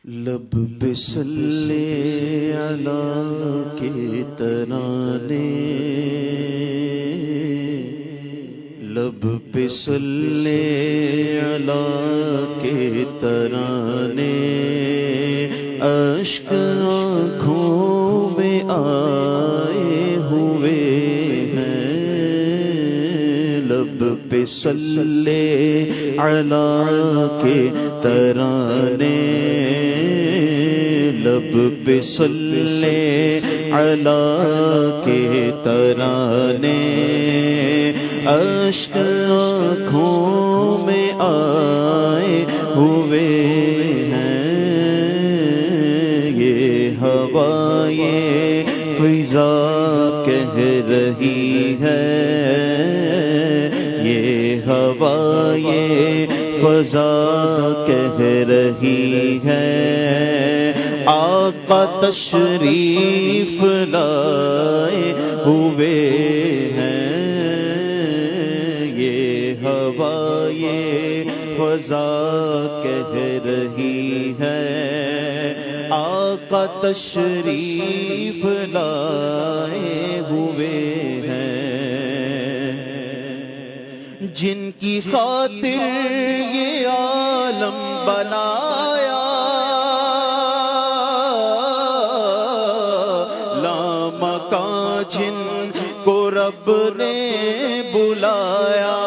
لب پہ صلی علی کے ترانے، لب پہ صلی علی کے ترانے، اشک آنکھوں میں آئے ہوئے ہیں۔ لب پہ صلی علی کے ترانے، لب پہ صلی علی کے ترانے، اشک آنکھوں میں آئے ہوئے ہیں۔ یہ ہوا یہ فضا کہہ رہی ہے، یہ ہوا یہ فضا کہہ رہی ہے، آقا تشریف لائے ہوئے ہیں۔ یہ ہوا یہ فضا کہہ رہی ہے، آقا تشریف لائے ہوئے ہیں۔ جن کی خاطر یہ عالم بنایا، لامکاں جن کو رب نے بلایا،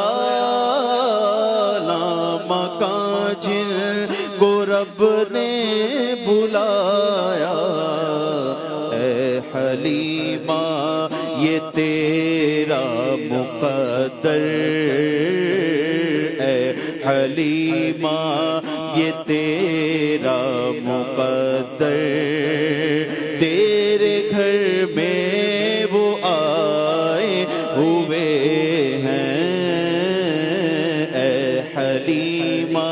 لامکاں جن کو رب نے بلایا، اے حلیمہ یہ تیرا مقدر، اے حلیمہ یہ تیرا مقدر، تیرے گھر میں وہ آئے ہوئے ہیں۔ اے حلیمہ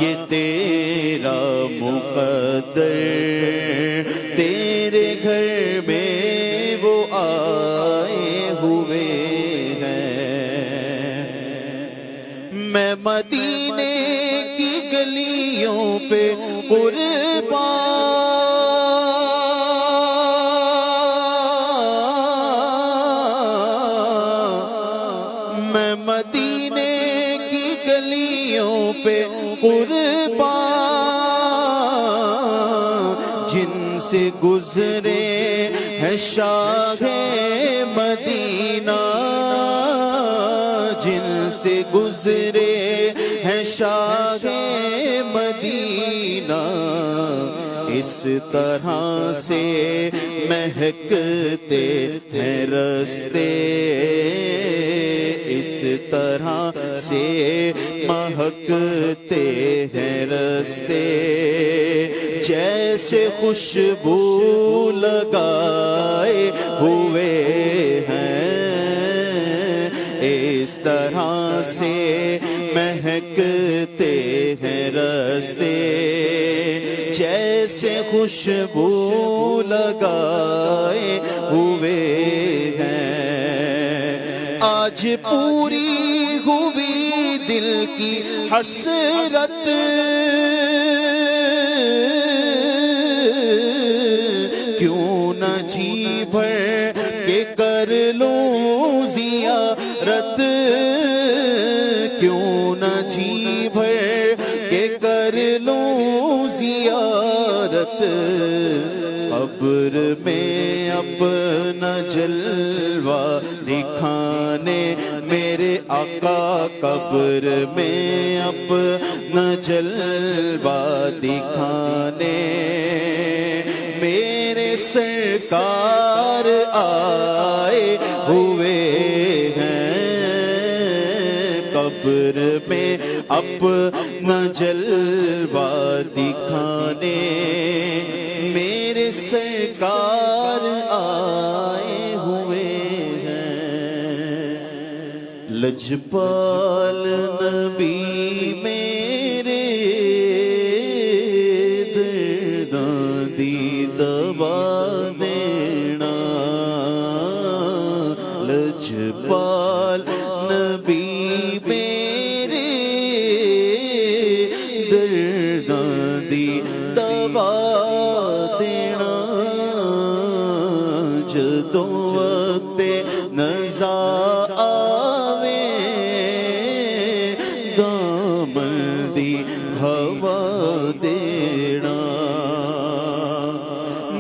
یہ تیرا مقدر، تیرے گھر میں وہ آئے ہوئے ہیں۔ میں مدینے کی گلیوں پہ قربان، میں مدینے کی گلیوں پہ قربان، جن سے گزرے ہیں شاہ مدینہ، جن سے گزرے ہیں شاہ مدینہ، اس طرح سے مہکتے ہیں رستے، اس طرح سے مہکتے ہیں رستے، جیسے خوشبو لگائے ہوئے ہیں، اس طرح سے مہکتے ہیں رستے، جیسے خوشبو لگائے ہوئے ہیں۔ آج پوری ہوئی دل کی حسرت، کیوں نہ جی بھر کے کر لوں زیارت، کیوں نہ جی بھر کے کر لوں زیارت، قبر میں اپنا جلوہ دکھانے میرے آقا، قبر میں اپنا جلوہ دکھانے میرے سرکار آئے ہوئے ہیں۔ قبر میں اپنا جلوہ دکھانے میرے سرکار آئے ہوئے ہیں۔ لجپال نبی میرے درداں دی دوا دینا، لجپال نبی میرے درداں دی دوا ਦਬਾ ਦੇਣਾ ਜਦੋਂ ਵਕਤੇ ਨਜ਼ਾ ਆਵੇ ਦਾਮਨ ਦੀ ਹਵਾ ਦੇਣਾ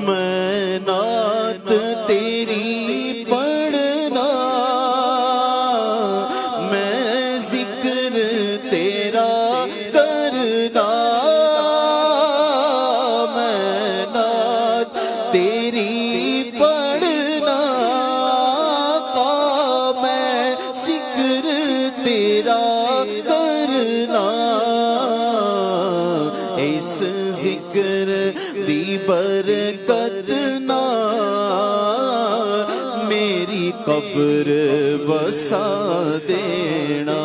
ਮੈਂ ਨਾਤ ਤੇਰੀ ਪੜਨਾ ਮੈਂ ਜ਼ਿਕਰ ਤੇਰਾ ਕਰਨਾ ਮੈਂ ਨਾਤ ਤੇਰੀ ਪੜਨਾ ਮੈਂ ਜ਼ਿਕਰ ਤੇਰਾ ਕਰਨਾ ਇਸ ਜ਼ਿਕਰ ਦੀ ਬਰਕਤ ਨਾਲ ਮੇਰੀ ਕਬਰ ਵਸਾ ਦੇਣਾ